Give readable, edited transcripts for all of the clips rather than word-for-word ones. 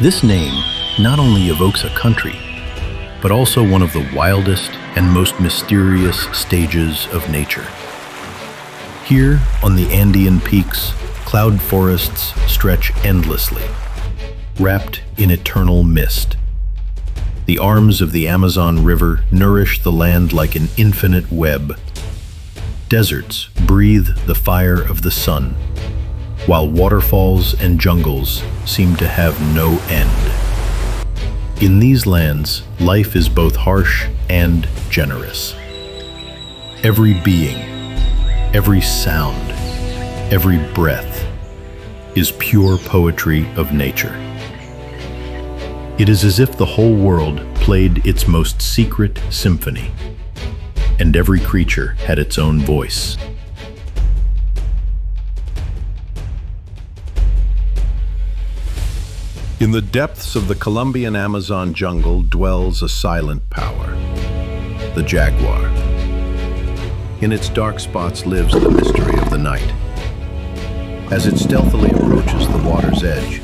This name not only evokes a country, but also one of the wildest and most mysterious stages of nature. Here, on the Andean peaks, cloud forests stretch endlessly, wrapped in eternal mist. The arms of the Amazon River nourish the land like an infinite web. Deserts breathe the fire of the sun, while waterfalls and jungles seem to have no end. In these lands, life is both harsh and generous. Every being, every sound, every breath is pure poetry of nature. It is as if the whole world played its most secret symphony, and every creature had its own voice. In the depths of the Colombian Amazon jungle dwells a silent power, the jaguar. In its dark spots lives the mystery of the night. As it stealthily approaches the water's edge,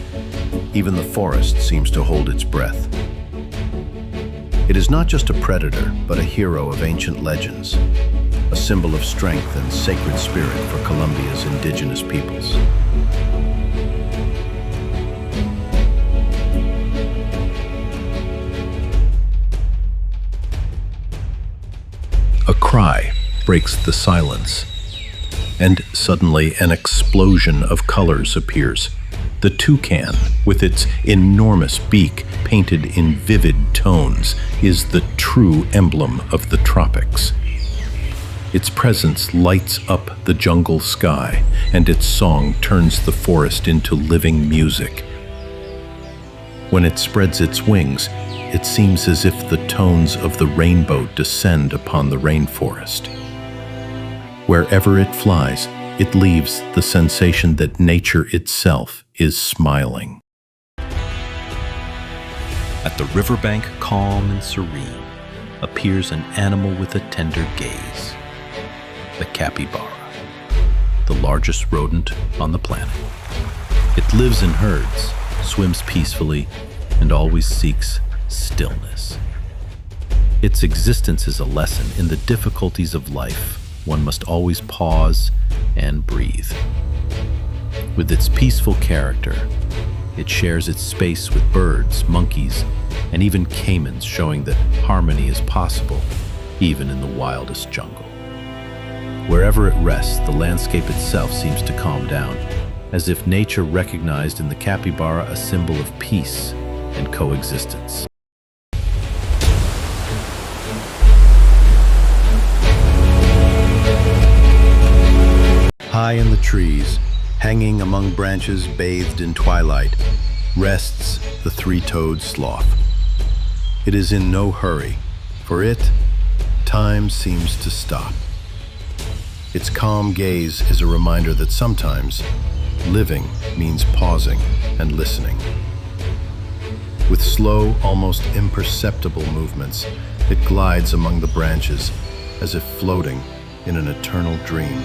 even the forest seems to hold its breath. It is not just a predator, but a hero of ancient legends, a symbol of strength and sacred spirit for Colombia's indigenous peoples. A cry breaks the silence, and suddenly an explosion of colors appears. The toucan, with its enormous beak painted in vivid tones, is the true emblem of the tropics. Its presence lights up the jungle sky, and its song turns the forest into living music. When it spreads its wings, it seems as if the tones of the rainbow descend upon the rainforest. Wherever it flies, it leaves the sensation that nature itself is smiling. At the riverbank, calm and serene, appears an animal with a tender gaze, the capybara, the largest rodent on the planet. It lives in herds, swims peacefully, and always seeks stillness. Its existence is a lesson in the difficulties of life. One must always pause and breathe. With its peaceful character, it shares its space with birds, monkeys, and even caimans, showing that harmony is possible, even in the wildest jungle. Wherever it rests, the landscape itself seems to calm down, as if nature recognized in the capybara a symbol of peace and coexistence. High in the trees, hanging among branches bathed in twilight, rests the three-toed sloth. It is in no hurry. For it, time seems to stop. Its calm gaze is a reminder that sometimes living means pausing and listening. With slow, almost imperceptible movements, it glides among the branches as if floating in an eternal dream.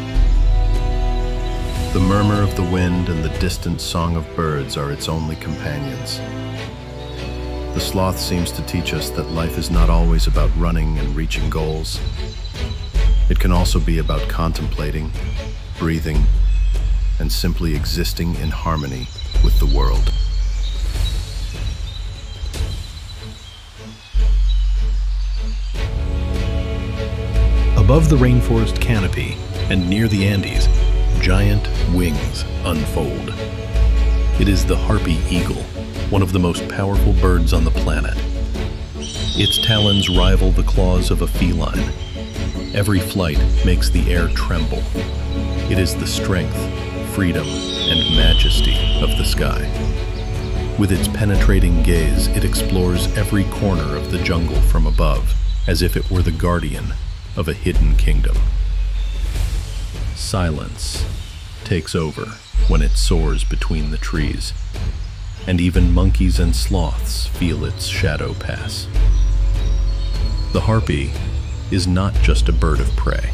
The murmur of the wind and the distant song of birds are its only companions. The sloth seems to teach us that life is not always about running and reaching goals. It can also be about contemplating, breathing, and simply existing in harmony with the world. Above the rainforest canopy and near the Andes, giant wings unfold. It is the harpy eagle, one of the most powerful birds on the planet. Its talons rival the claws of a feline. Every flight makes the air tremble. It is the strength, freedom, and majesty of the sky. With its penetrating gaze, it explores every corner of the jungle from above, as if it were the guardian of a hidden kingdom. Silence takes over when it soars between the trees, and even monkeys and sloths feel its shadow pass. The harpy is not just a bird of prey.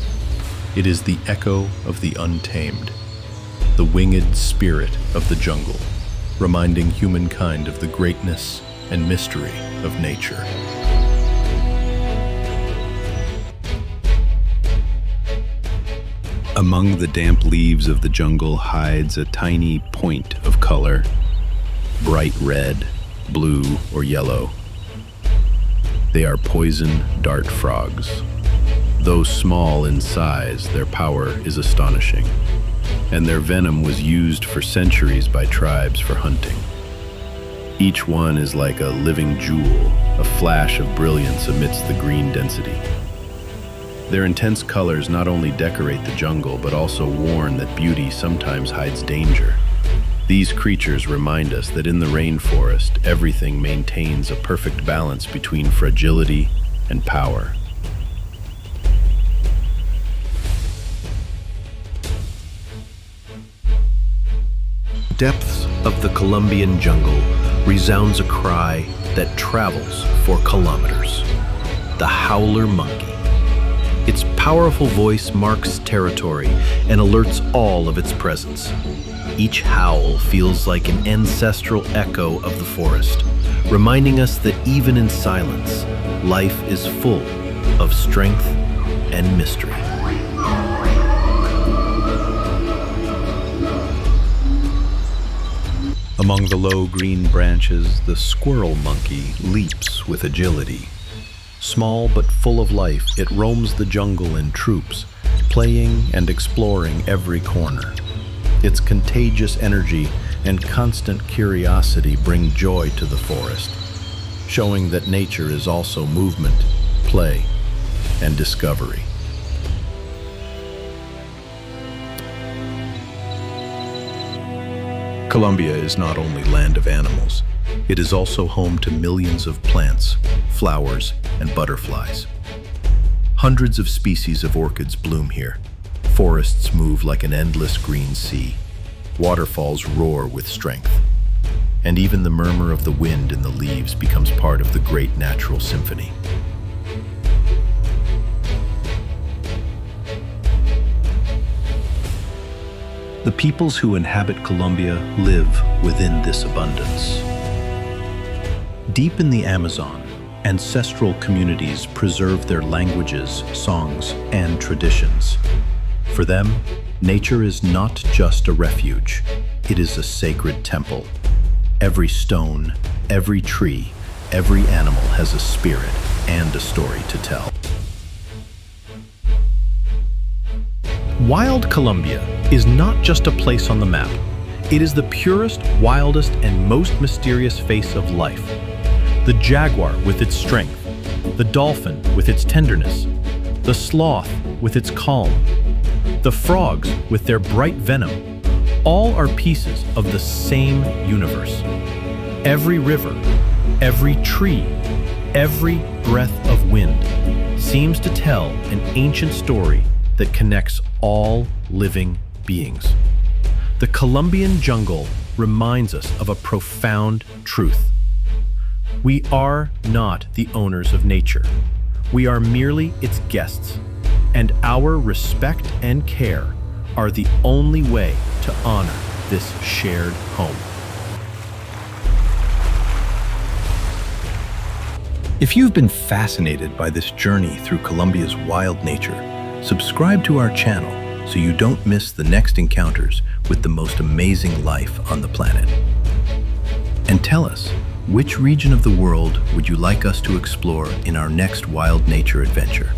It is the echo of the untamed, the winged spirit of the jungle, reminding humankind of the greatness and mystery of nature. Among the damp leaves of the jungle hides a tiny point of color, bright red, blue, or yellow. They are poison dart frogs. Though small in size, their power is astonishing, and their venom was used for centuries by tribes for hunting. Each one is like a living jewel, a flash of brilliance amidst the green density. Their intense colors not only decorate the jungle, but also warn that beauty sometimes hides danger. These creatures remind us that in the rainforest, everything maintains a perfect balance between fragility and power. Depths of the Colombian jungle resounds a cry that travels for kilometers. The howler monkey. Its powerful voice marks territory and alerts all of its presence. Each howl feels like an ancestral echo of the forest, reminding us that even in silence, life is full of strength and mystery. Among the low green branches, the squirrel monkey leaps with agility. Small but full of life, it roams the jungle in troops, playing and exploring every corner. Its contagious energy and constant curiosity bring joy to the forest, showing that nature is also movement, play, and discovery. Colombia is not only land of animals, it is also home to millions of plants, flowers, and butterflies. Hundreds of species of orchids bloom here. Forests move like an endless green sea. Waterfalls roar with strength. And even the murmur of the wind in the leaves becomes part of the great natural symphony. The peoples who inhabit Colombia live within this abundance. Deep in the Amazon, ancestral communities preserve their languages, songs, and traditions. For them, nature is not just a refuge, it is a sacred temple. Every stone, every tree, every animal has a spirit and a story to tell. Wild Colombia is not just a place on the map. It is the purest, wildest, and most mysterious face of life. The jaguar with its strength, the dolphin with its tenderness, the sloth with its calm, the frogs with their bright venom, all are pieces of the same universe. Every river, every tree, every breath of wind seems to tell an ancient story that connects all living beings. The Colombian jungle reminds us of a profound truth. We are not the owners of nature. We are merely its guests, and our respect and care are the only way to honor this shared home. If you've been fascinated by this journey through Colombia's wild nature, subscribe to our channel so you don't miss the next encounters with the most amazing life on the planet. And tell us, which region of the world would you like us to explore in our next wild nature adventure?